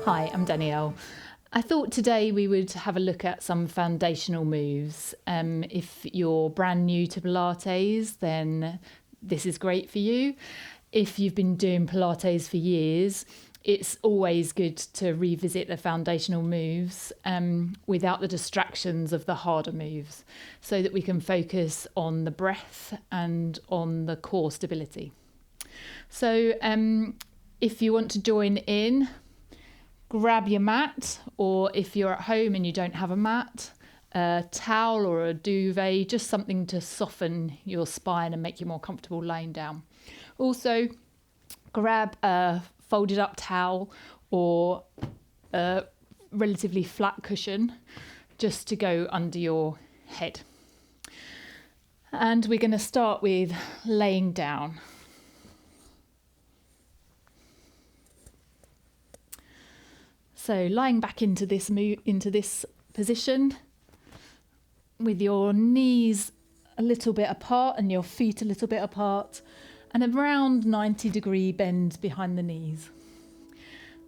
Hi, I'm Danielle. I thought today we would have a look at some foundational moves. If you're brand new to Pilates, then this is great for you. If you've been doing Pilates for years, it's always good to revisit the foundational moves without the distractions of the harder moves, so that we can focus on the breath and on the core stability. So if you want to join in, grab your mat, or if you're at home and you don't have a mat, a towel or a duvet, just something to soften your spine and make you more comfortable lying down. Also, grab a folded up towel or a relatively flat cushion just to go under your head. And we're going to start with laying down. So lying back into this position with your knees a little bit apart and your feet a little bit apart, and around 90-degree bend behind the knees.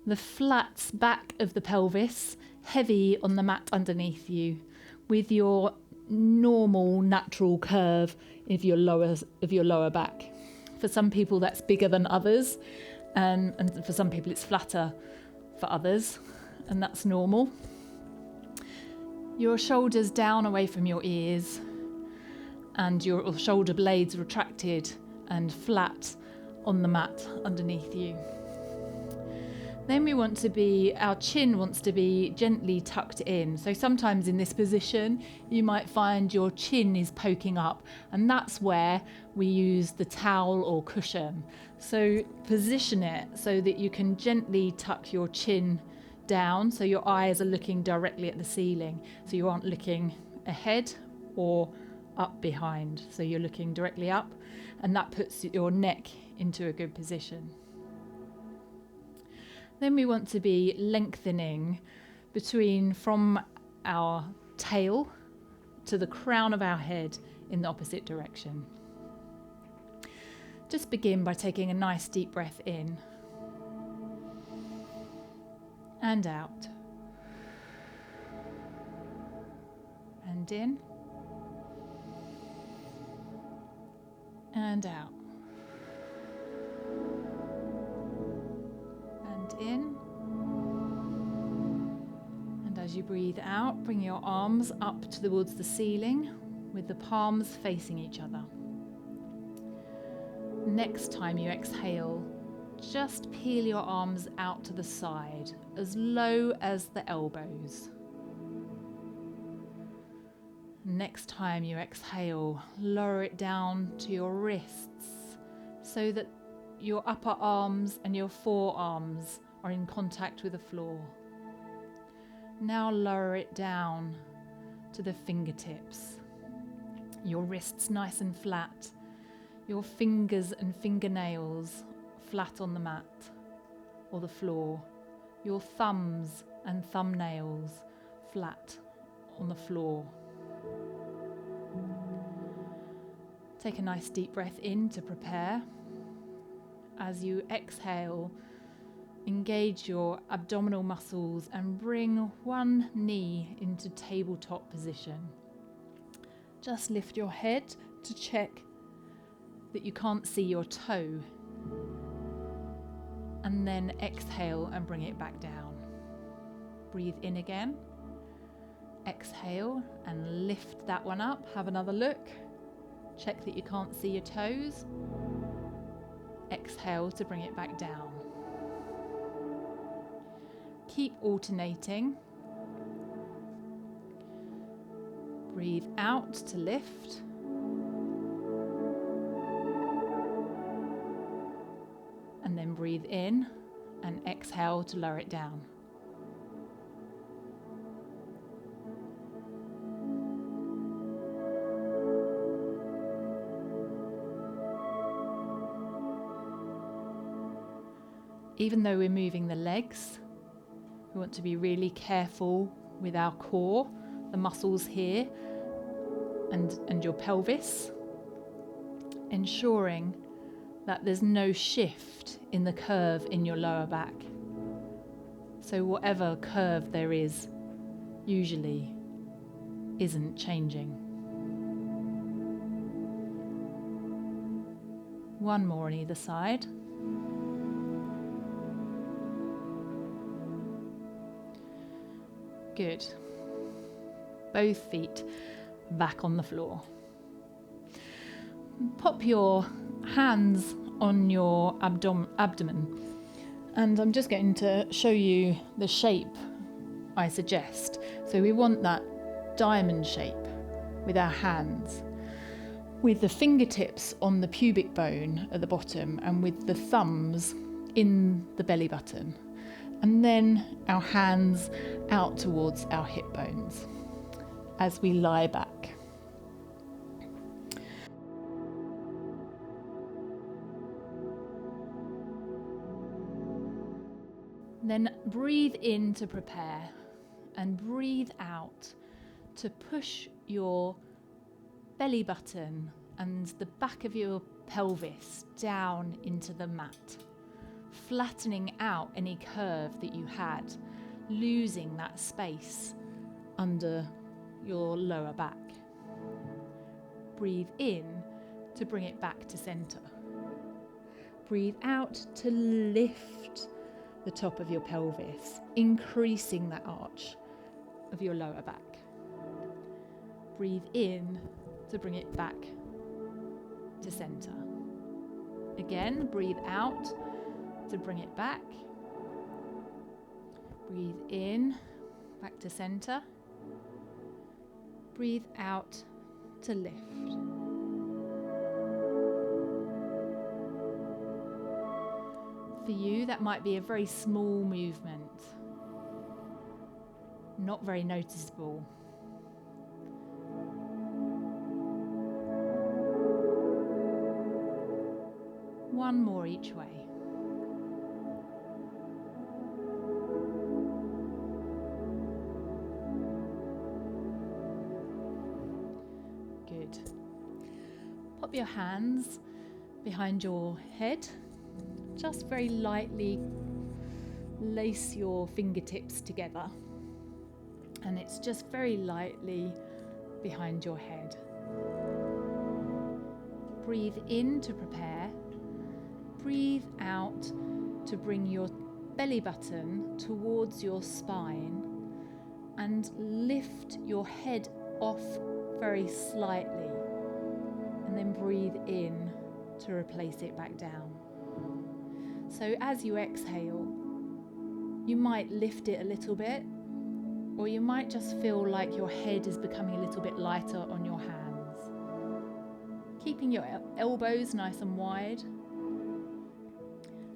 The flat back of the pelvis heavy on the mat underneath you, with your normal natural curve of your lower back. For some people that's bigger than others, and for some people it's flatter for others, and that's normal. Your shoulders down away from your ears, and your shoulder blades retracted and flat on the mat underneath you. Then our chin wants to be gently tucked in. So sometimes in this position, you might find your chin is poking up, and that's where we use the towel or cushion. So position it so that you can gently tuck your chin down, so your eyes are looking directly at the ceiling. So you aren't looking ahead or up behind. So you're looking directly up, and that puts your neck into a good position. Then we want to be lengthening from our tail to the crown of our head in the opposite direction. Just begin by taking a nice deep breath in and out, and in and out. In, and as you breathe out, bring your arms up towards the ceiling with the palms facing each other. Next time you exhale, just peel your arms out to the side, as low as the elbows. Next time you exhale, lower it down to your wrists so that your upper arms and your forearms are in contact with the floor. Now lower it down to the fingertips. Your wrists nice and flat. Your fingers and fingernails flat on the mat or the floor. Your thumbs and thumbnails flat on the floor. Take a nice deep breath in to prepare. As you exhale, engage your abdominal muscles and bring one knee into tabletop position. Just lift your head to check that you can't see your toe, and then exhale and bring it back down. Breathe in again. Exhale and lift that one up. Have another look. Check that you can't see your toes. Exhale to bring it back down. Keep alternating. Breathe out to lift. And then breathe in and exhale to lower it down. Even though we're moving the legs, we want to be really careful with our core, the muscles here, and your pelvis, ensuring that there's no shift in the curve in your lower back. So whatever curve there is usually isn't changing. One more on either side. Good. Both feet back on the floor. Pop your hands on your abdomen, and I'm just going to show you the shape I suggest. So we want that diamond shape with our hands, with the fingertips on the pubic bone at the bottom and with the thumbs in the belly button, and then our hands out towards our hip bones as we lie back. Then breathe in to prepare and breathe out to push your belly button and the back of your pelvis down into the mat, flattening out any curve that you had, losing that space under your lower back. Breathe in to bring it back to center. Breathe out to lift the top of your pelvis, increasing that arch of your lower back. Breathe in to bring it back to center. Again, breathe out to bring it back. Breathe in, back to center. Breathe out to lift. For you, that might be a very small movement, not very noticeable. One more each way. Good. Pop your hands behind your head. Just very lightly lace your fingertips together, and it's just very lightly behind your head. Breathe in to prepare. Breathe out to bring your belly button towards your spine and lift your head off very slightly, and then breathe in to replace it back down. So as you exhale, you might lift it a little bit, or you might just feel like your head is becoming a little bit lighter on your hands. Keeping your elbows nice and wide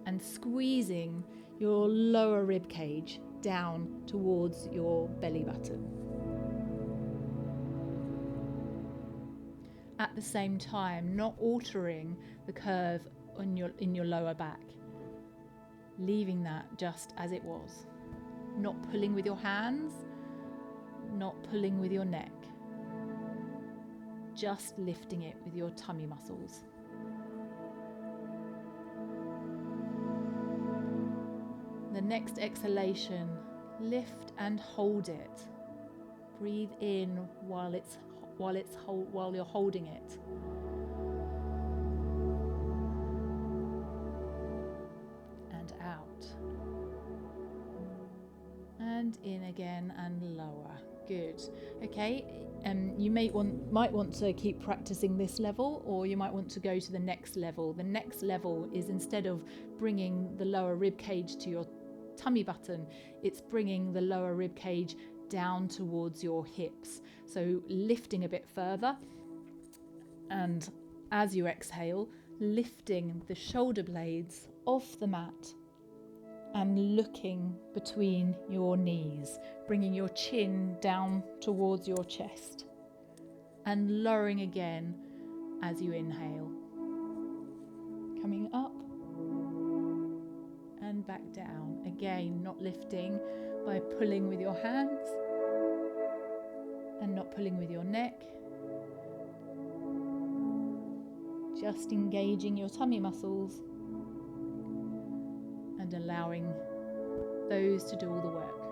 and squeezing your lower rib cage down towards your belly button. At the same time, not altering the curve in your lower back. Leaving that just as it was. Not pulling with your hands, not pulling with your neck. Just lifting it with your tummy muscles. The next exhalation, lift and hold it. Breathe in while you're holding it. And in again and lower. Good. Okay. You might want to keep practicing this level, or you might want to go to the next level. The next level is, instead of bringing the lower rib cage to your tummy button, it's bringing the lower rib cage down towards your hips. So lifting a bit further, and as you exhale, lifting the shoulder blades off the mat and looking between your knees, bringing your chin down towards your chest and lowering again as you inhale. Coming up and back down. Again, not lifting by pulling with your hands and not pulling with your neck. Just engaging your tummy muscles and allowing those to do all the work.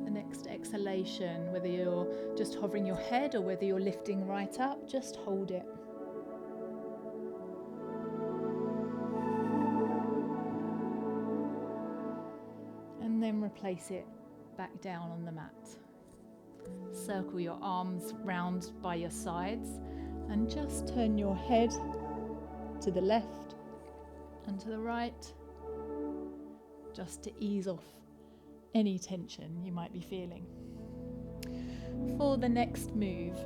The next exhalation, whether you're just hovering your head or whether you're lifting right up, just hold it. And then replace it back down on the mat. Circle your arms round by your sides and just turn your head to the left and to the right, just to ease off any tension you might be feeling. For the next move,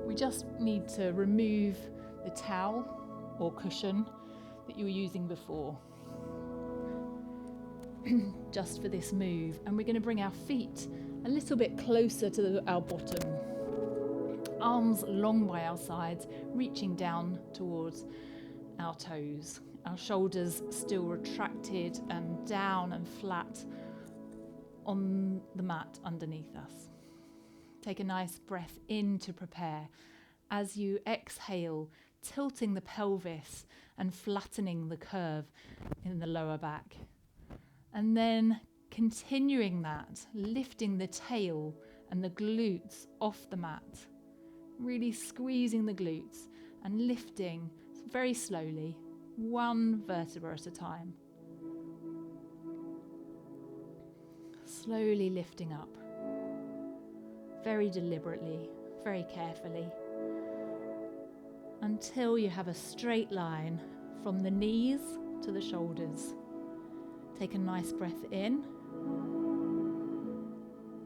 we just need to remove the towel or cushion that you were using before. Just for this move, and we're going to bring our feet a little bit closer to our bottom, arms long by our sides, reaching down towards our toes, our shoulders still retracted and down and flat on the mat underneath us. Take a nice breath in to prepare. As you exhale, tilting the pelvis and flattening the curve in the lower back. And then continuing that, lifting the tail and the glutes off the mat, really squeezing the glutes and lifting very slowly, one vertebra at a time. Slowly lifting up, very deliberately, very carefully, until you have a straight line from the knees to the shoulders. Take a nice breath in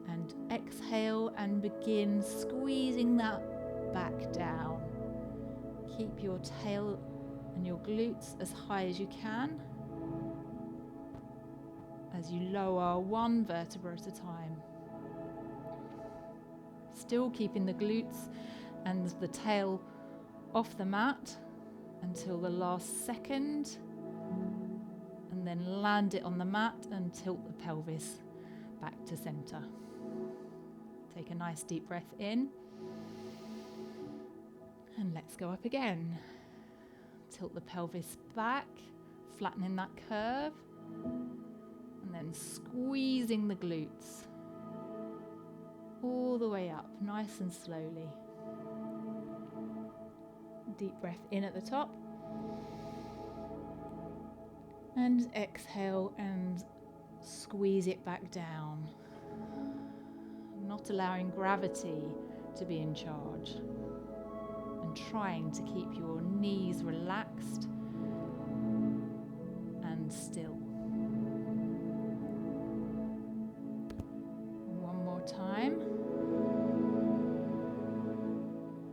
and exhale and begin squeezing that back down. Keep your tail and your glutes as high as you can as you lower one vertebra at a time. Still keeping the glutes and the tail off the mat until the last second. And then land it on the mat and tilt the pelvis back to center. Take a nice deep breath in. And let's go up again. Tilt the pelvis back, flattening that curve. And then squeezing the glutes all the way up, nice and slowly. Deep breath in at the top. And exhale and squeeze it back down, not allowing gravity to be in charge and trying to keep your knees relaxed and still. One more time.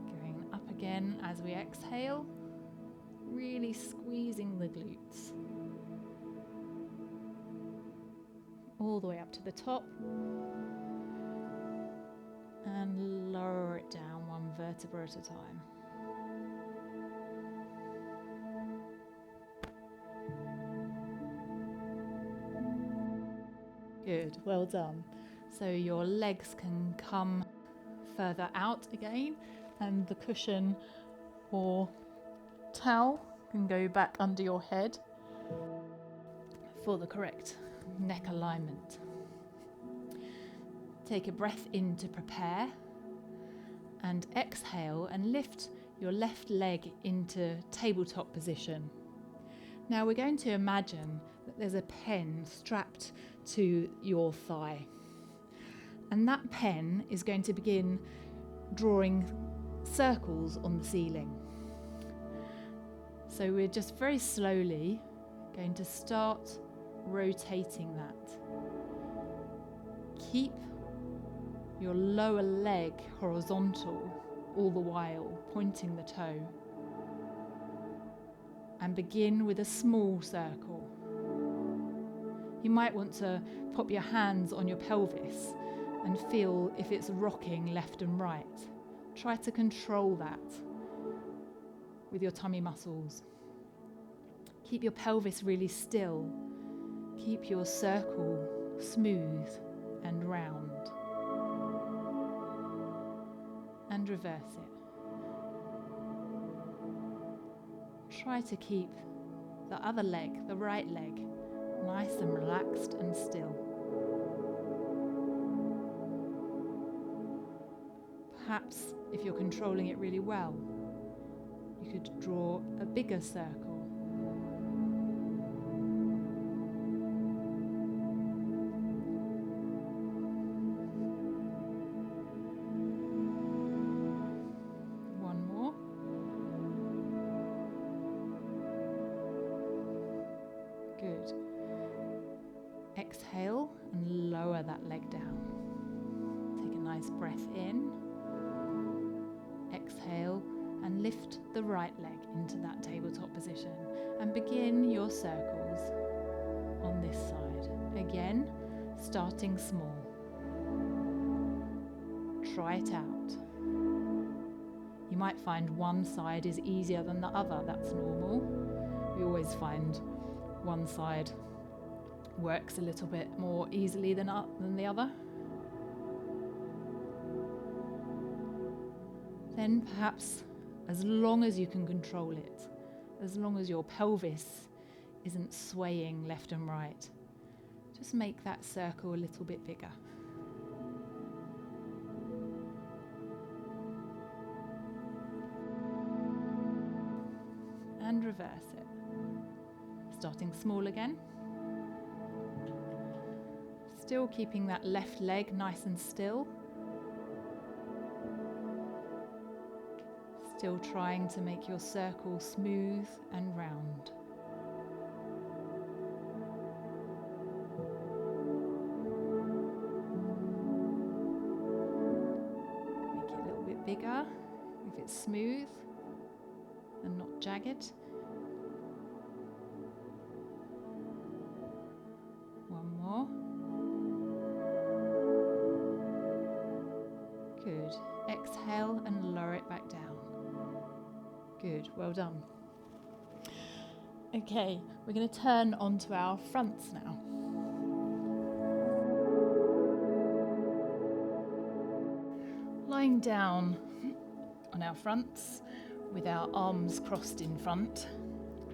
Going up again as we exhale, really squeezing the glutes. All the way up to the top and lower it down one vertebra at a time. Good, well done. So your legs can come further out again and the cushion or towel can go back under your head for the correct neck alignment. Take a breath in to prepare and exhale and lift your left leg into tabletop position. Now we're going to imagine that there's a pen strapped to your thigh, and that pen is going to begin drawing circles on the ceiling. So we're just very slowly going to start rotating that. Keep your lower leg horizontal all the while, pointing the toe. And begin with a small circle. You might want to pop your hands on your pelvis and feel if it's rocking left and right. Try to control that with your tummy muscles. Keep your pelvis really still. Keep your circle smooth and round. and reverse it. Try to keep the other leg, the right leg, nice and relaxed and still. Perhaps if you're controlling it really well, you could draw a bigger circle. One more. Good. Exhale and lower that leg down. Take a nice breath in. Exhale and lift the right leg into that tabletop position and begin your circles on this side. Again, starting small. Try it out. You might find one side is easier than the other. That's normal. We always find one side works a little bit more easily than the other. Then perhaps, as long as you can control it, as long as your pelvis isn't swaying left and right, just make that circle a little bit bigger. And reverse it. Starting small again. Still keeping that left leg nice and still. Still trying to make your circle smooth and round. Make it a little bit bigger if it's smooth and not jagged. One more. Good. Exhale and lower it back down. Good, well done. Okay, we're going to turn onto our fronts now. Lying down on our fronts with our arms crossed in front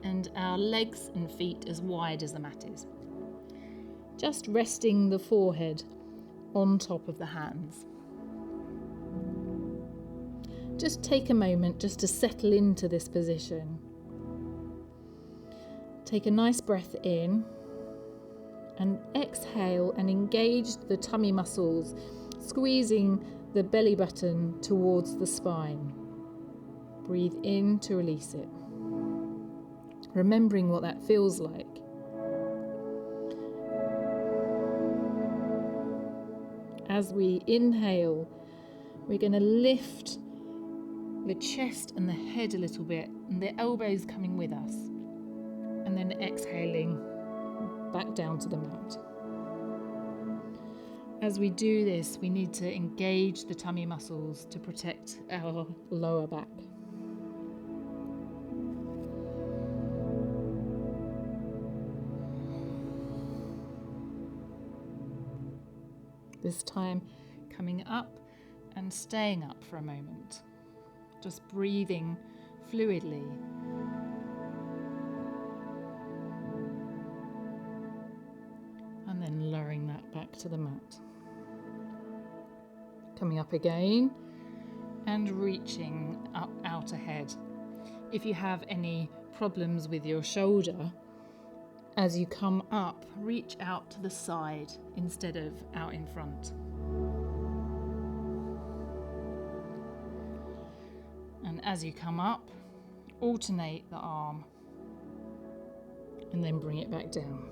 and our legs and feet as wide as the mat is. Just resting the forehead on top of the hands. Just take a moment just to settle into this position. Take a nice breath in and exhale and engage the tummy muscles, squeezing the belly button towards the spine. Breathe in to release it. Remembering what that feels like. As we inhale, we're going to lift the chest and the head a little bit, and the elbows coming with us. And then exhaling back down to the mat. As we do this, we need to engage the tummy muscles to protect our lower back. This time coming up and staying up for a moment. Just breathing fluidly. And then lowering that back to the mat. Coming up again and reaching up out ahead. If you have any problems with your shoulder, as you come up, reach out to the side instead of out in front. And as you come up, alternate the arm and then bring it back down.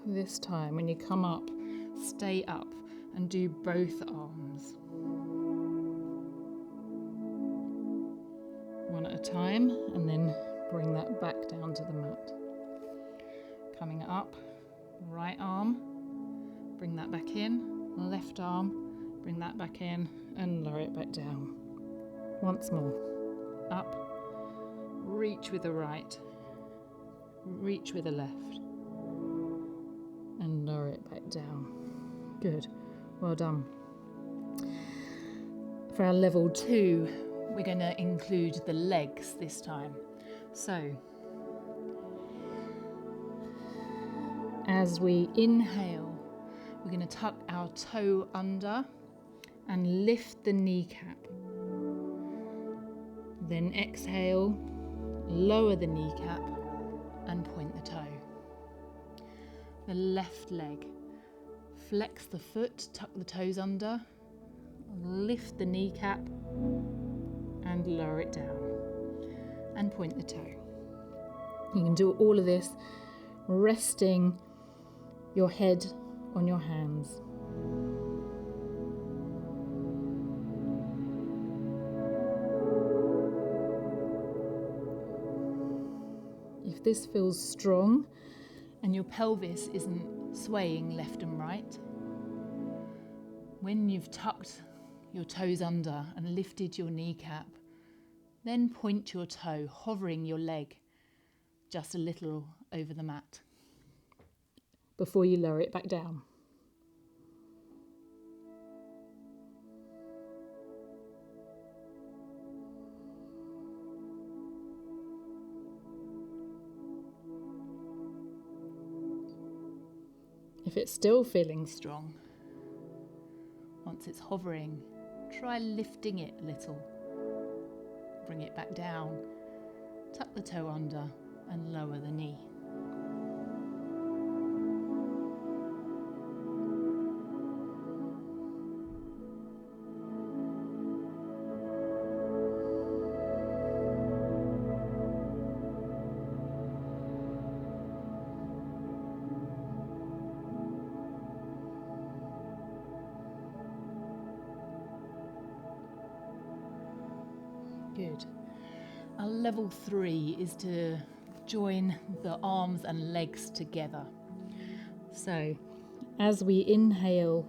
This time, when you come up, stay up and do both arms. one at a time, and then bring that back down to the mat. Coming up, right arm, bring that back in, left arm, bring that back in, and lower it back down. Once more, up, reach with the right, reach with the left, and lower it back down. Good, well done. For our level 2, we're going to include the legs this time. So, as we inhale, we're going to tuck our toe under and lift the kneecap. Then exhale, lower the kneecap and point the toe. The left leg, flex the foot, tuck the toes under, lift the kneecap and lower it down and point the toe. You can do all of this resting your head on your hands. If this feels strong and your pelvis isn't swaying left and right, when you've tucked your toes under and lifted your kneecap, then point your toe, hovering your leg just a little over the mat before you lower it back down. If it's still feeling strong, once it's hovering, try lifting it a little. Bring it back down, tuck the toe under and lower the knee. Good. Our level 3 is to join the arms and legs together. So, as we inhale,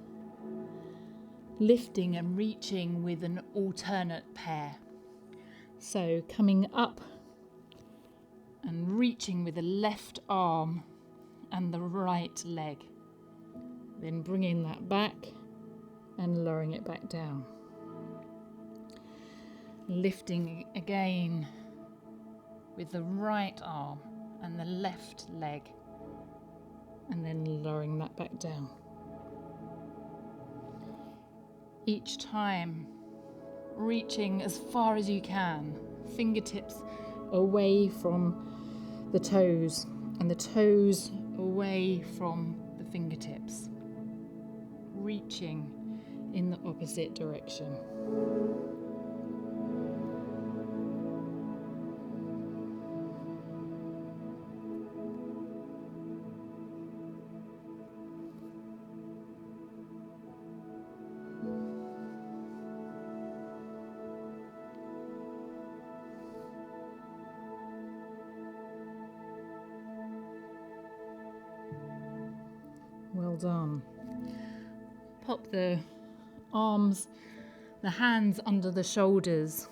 lifting and reaching with an alternate pair. So, coming up and reaching with the left arm and the right leg. Then bringing that back and lowering it back down. Lifting again with the right arm and the left leg, and then lowering that back down. Each time reaching as far as you can, fingertips away from the toes and the toes away from the fingertips, reaching in the opposite direction. Well done. Pop the arms, the hands under the shoulders.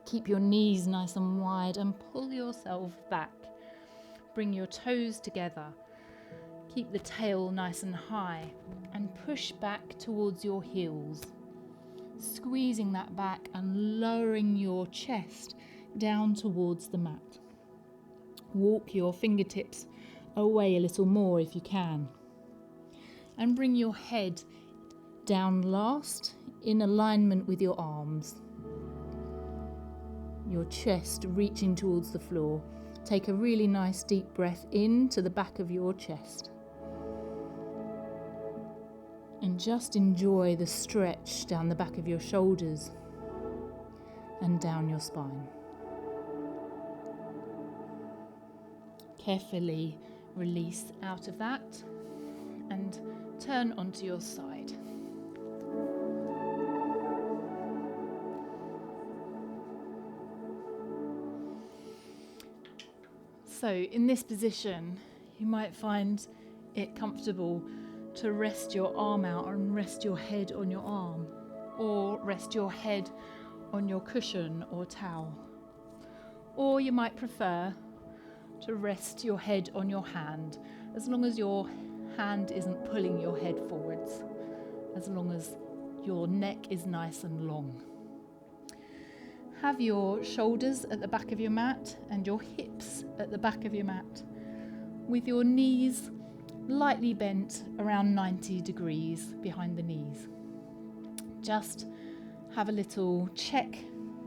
Keep your knees nice and wide and pull yourself back. Bring your toes together. Keep the tail nice and high and push back towards your heels. Squeezing that back and lowering your chest down towards the mat. Walk your fingertips away a little more if you can. And bring your head down last in alignment with your arms. Your chest reaching towards the floor. Take a really nice deep breath in to the back of your chest. And just enjoy the stretch down the back of your shoulders and down your spine. Carefully release out of that and turn onto your side. So in this position, you might find it comfortable to rest your arm out and rest your head on your arm, or rest your head on your cushion or towel. Or you might prefer to rest your head on your hand, as long as your hand isn't pulling your head forwards, as long as your neck is nice and long. Have your shoulders at the back of your mat and your hips at the back of your mat, with your knees lightly bent around 90 degrees behind the knees. Just have a little check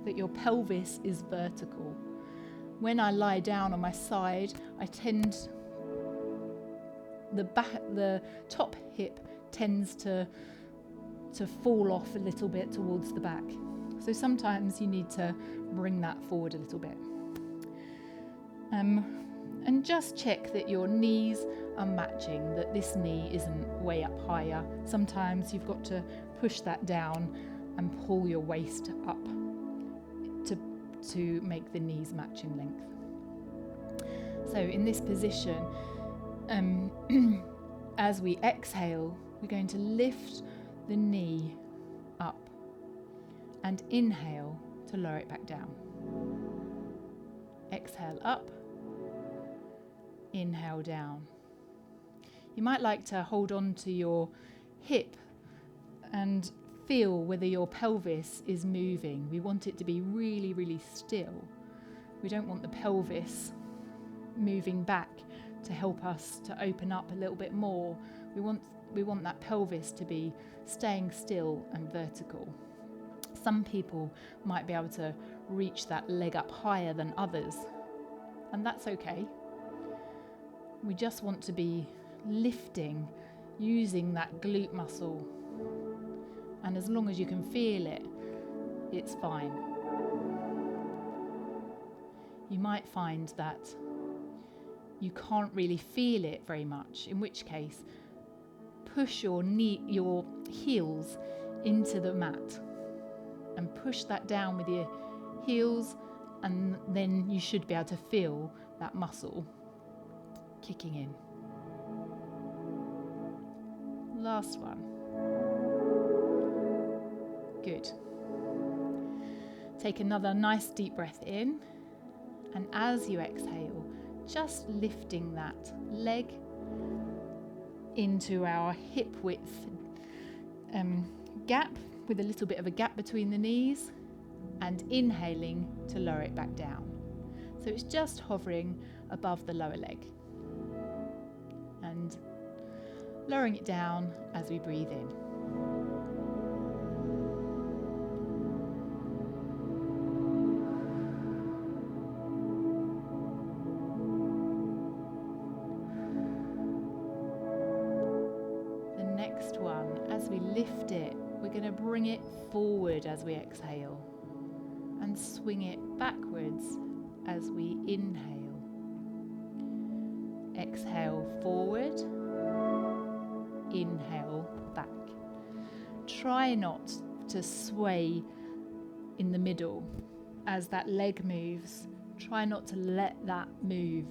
that your pelvis is vertical. When I lie down on my side, the top hip tends to fall off a little bit towards the back. So sometimes you need to bring that forward a little bit. And just check that your knees are matching, that this knee isn't way up higher. Sometimes you've got to push that down and pull your waist up to make the knees match in length. So in this position, as we exhale, we're going to lift the knee up and inhale to lower it back down. Exhale up, inhale down. You might like to hold on to your hip and feel whether your pelvis is moving. We want it to be really, really still. We don't want the pelvis moving back to help us to open up a little bit more. We want that pelvis to be staying still and vertical. Some people might be able to reach that leg up higher than others, and that's okay. We just want to be lifting, using that glute muscle. And as long as you can feel it, it's fine. You might find that you can't really feel it very much, in which case, push your heels into the mat and push that down with your heels, and then you should be able to feel that muscle kicking in. Last one. Good. Take another nice deep breath in, and as you exhale, just lifting that leg into our hip width gap, with a little bit of a gap between the knees, and inhaling to lower it back down. So it's just hovering above the lower leg and lowering it down as we breathe in. As we lift it, we're going to bring it forward as we exhale and swing it backwards as we inhale. Exhale forward, inhale back. Try not to sway in the middle as that leg moves. Try not to let that move.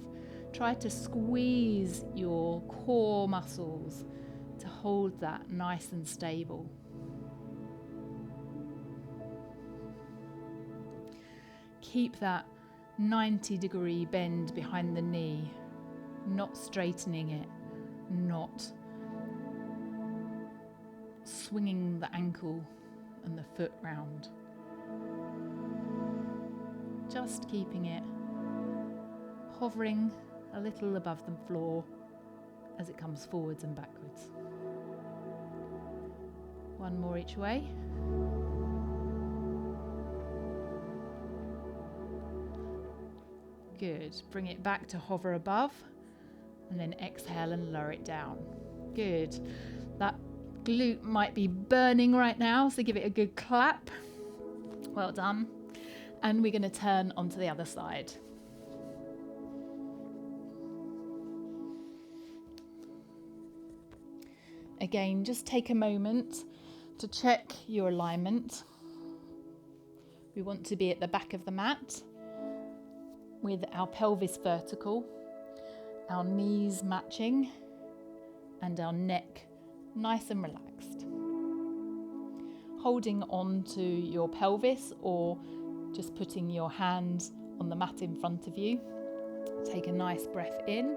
Try to squeeze your core muscles to hold that nice and stable. Keep that 90-degree bend behind the knee, not straightening it, not swinging the ankle and the foot round. Just keeping it hovering a little above the floor as it comes forwards and backwards. One more each way. Good. Bring it back to hover above, and then exhale and lower it down. Good. That glute might be burning right now, so give it a good clap. Well done. And we're going to turn onto the other side. Again, just take a moment to check your alignment. We want to be at the back of the mat with our pelvis vertical, our knees matching, and our neck nice and relaxed. Holding on to your pelvis or just putting your hand on the mat in front of you. Take a nice breath in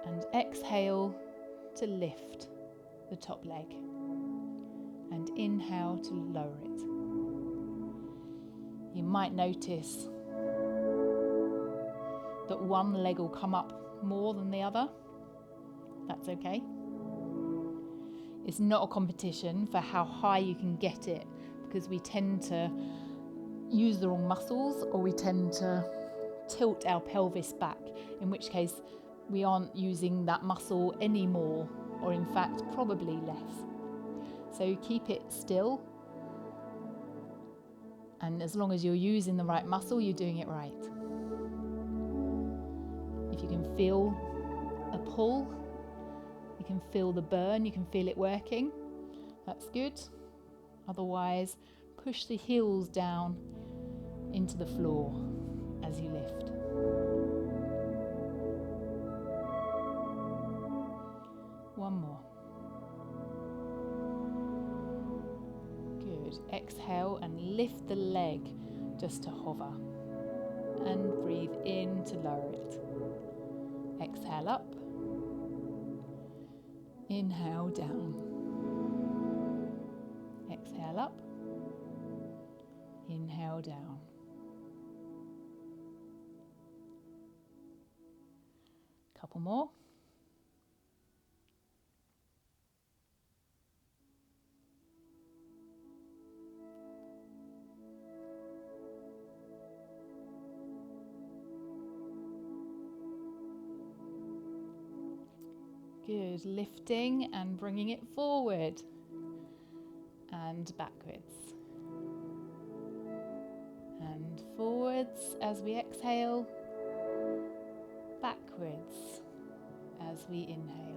and exhale to lift the top leg, and inhale to lower it. You might notice that one leg will come up more than the other. That's okay. It's not a competition for how high you can get it, because we tend to use the wrong muscles or we tend to tilt our pelvis back, in which case we aren't using that muscle anymore, or in fact probably less. So keep it still, and as long as you're using the right muscle, you're doing it right. If you can feel a pull, you can feel the burn, you can feel it working, that's good. Otherwise, push the heels down into the floor as you lift. One more. Good. Exhale and lift the leg just to hover. And breathe in to lower it. Exhale up. Inhale down. Exhale up. Inhale down. Couple more. Good, lifting and bringing it forward and backwards and forwards as we exhale, backwards as we inhale.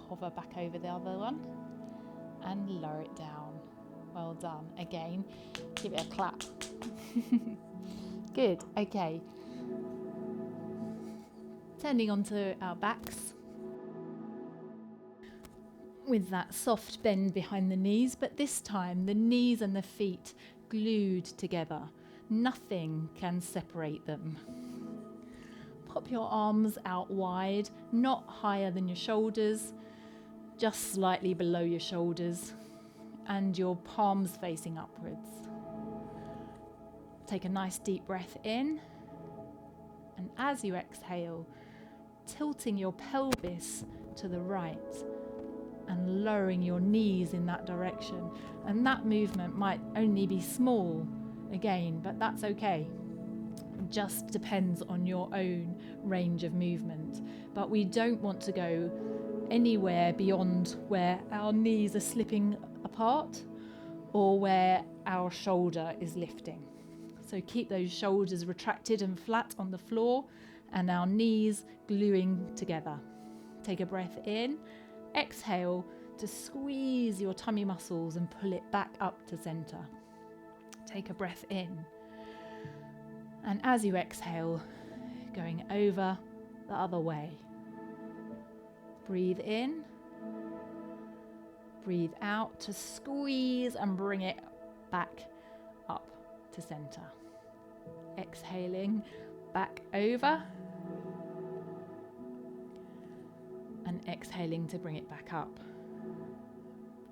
Hover back over the other one and lower it down. Well done. Again, give it a clap. Good. Okay. Turning onto our backs with that soft bend behind the knees, but this time the knees and the feet glued together. Nothing can separate them. Pop your arms out wide, not higher than your shoulders, just slightly below your shoulders, and your palms facing upwards. Take a nice deep breath in, and as you exhale, tilting your pelvis to the right and lowering your knees in that direction. And that movement might only be small again, but that's okay. It just depends on your own range of movement. But we don't want to go anywhere beyond where our knees are slipping apart or where our shoulder is lifting. So keep those shoulders retracted and flat on the floor and our knees gluing together. Take a breath in, exhale to squeeze your tummy muscles and pull it back up to center. Take a breath in, and as you exhale, going over the other way. Breathe in, breathe out to squeeze and bring it back up to center. Exhaling back over and exhaling to bring it back up.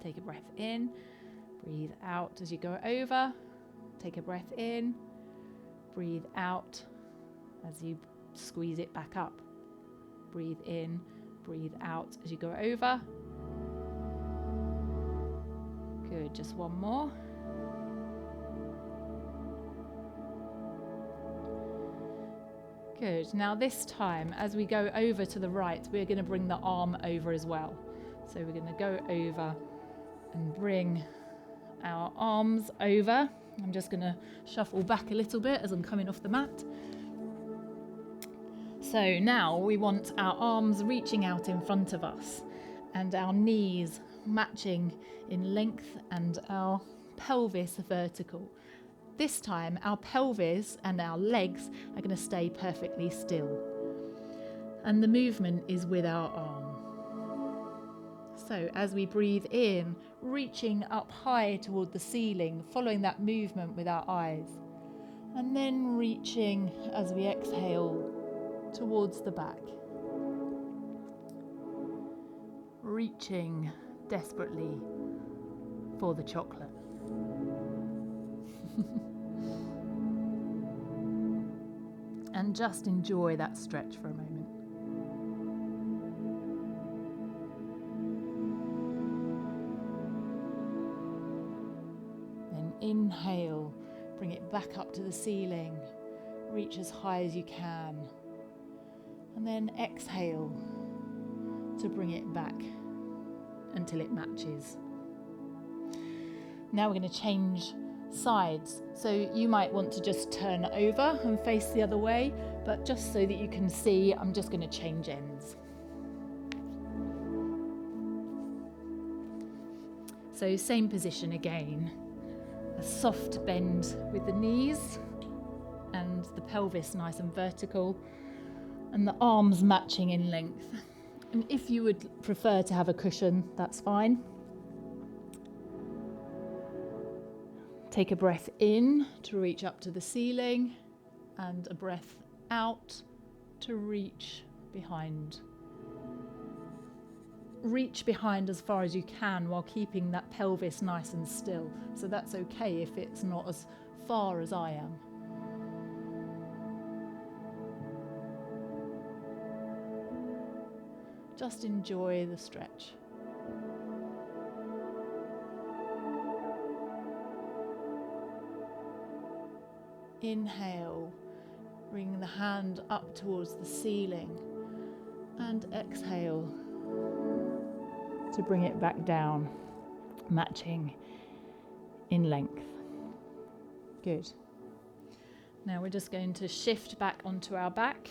Take a breath in, breathe out as you go over. Take a breath in, breathe out as you squeeze it back up. Breathe in, breathe out as you go over. Good, just one more. Good, now this time as we go over to the right, we're going to bring the arm over as well. So we're going to go over and bring our arms over. I'm just going to shuffle back a little bit as I'm coming off the mat. So now we want our arms reaching out in front of us and our knees matching in length and our pelvis vertical. This time our pelvis and our legs are going to stay perfectly still. And the movement is with our arm. So as we breathe in, reaching up high toward the ceiling, following that movement with our eyes. And then reaching as we exhale towards the back. Reaching desperately for the chocolate. And just enjoy that stretch for a moment. Then inhale, bring it back up to the ceiling, reach as high as you can. And then exhale to bring it back until it matches. Now we're going to change sides. So you might want to just turn over and face the other way, but just so that you can see, I'm just going to change ends. So same position again. A soft bend with the knees and the pelvis nice and vertical, and the arms matching in length. And if you would prefer to have a cushion, that's fine. Take a breath in to reach up to the ceiling and a breath out to reach behind. Reach behind as far as you can while keeping that pelvis nice and still. So that's okay if it's not as far as I am. Just enjoy the stretch. Inhale, bring the hand up towards the ceiling, and exhale to bring it back down, matching in length. Good. Now we're just going to shift back onto our back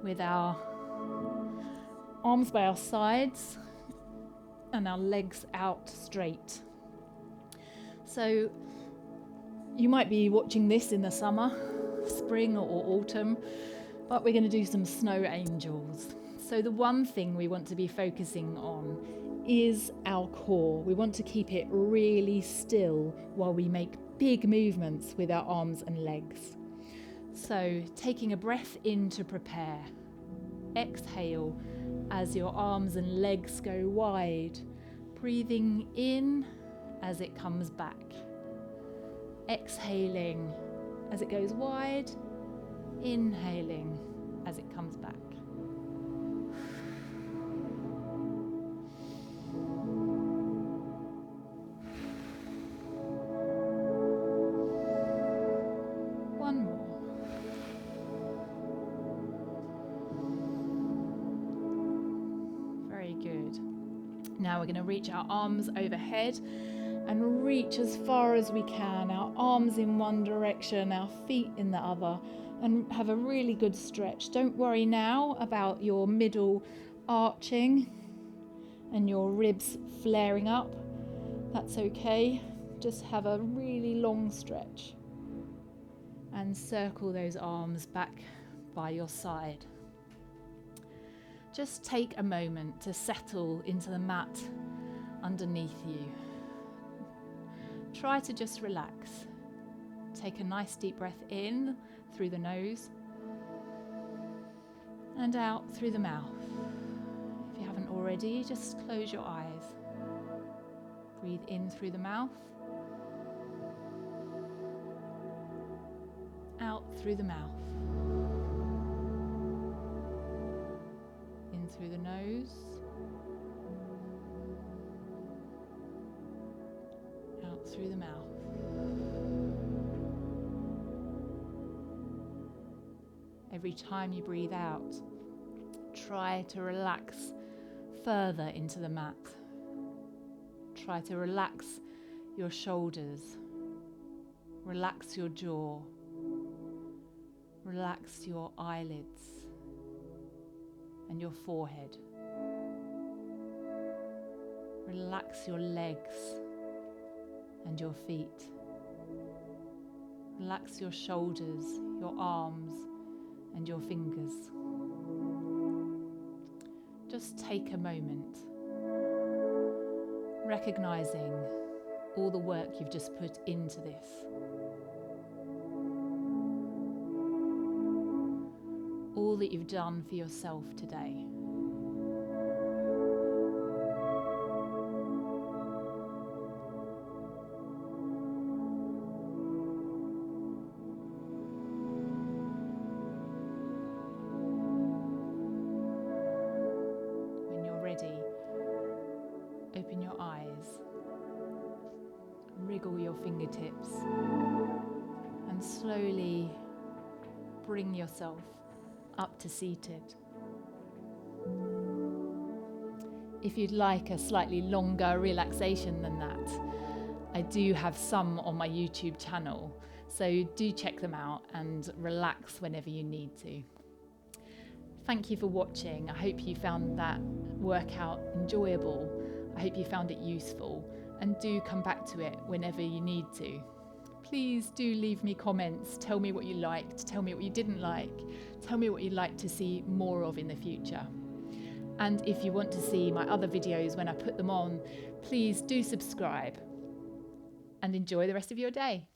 with our arms by our sides and our legs out straight. So you might be watching this in the summer, spring or autumn, but we're going to do some snow angels. So the one thing we want to be focusing on is our core. We want to keep it really still while we make big movements with our arms and legs. So taking a breath in to prepare. Exhale as your arms and legs go wide. Breathing in as it comes back. Exhaling as it goes wide. Inhaling as it comes back. One more. Very good. Now we're going to reach our arms overhead and reach as far as we can, our arms in one direction, our feet in the other, and have a really good stretch. Don't worry now about your middle arching and your ribs flaring up. That's okay. Just have a really long stretch and circle those arms back by your side. Just take a moment to settle into the mat underneath you. Try to just relax. Take a nice deep breath in through the nose and out through the mouth. If you haven't already, just close your eyes. Breathe in through the mouth, out through the mouth, in through the nose, out through the mouth. Every time you breathe out, try to relax further into the mat. Try to relax your shoulders, relax your jaw, relax your eyelids and your forehead. Relax your legs and your feet. Relax your shoulders, your arms and your fingers. Just take a moment, recognizing all the work you've just put into this. All that you've done for yourself today. When you're ready, open your eyes, wriggle your fingertips, and slowly bring yourself up to seated. If you'd like a slightly longer relaxation than that, I do have some on my YouTube channel, so do check them out and relax whenever you need to. Thank you for watching. I hope you found that workout enjoyable. I hope you found it useful, and do come back to it whenever you need to. Please do leave me comments. Tell me what you liked, tell me what you didn't like, tell me what you'd like to see more of in the future. And if you want to see my other videos when I put them on, please do subscribe and enjoy the rest of your day.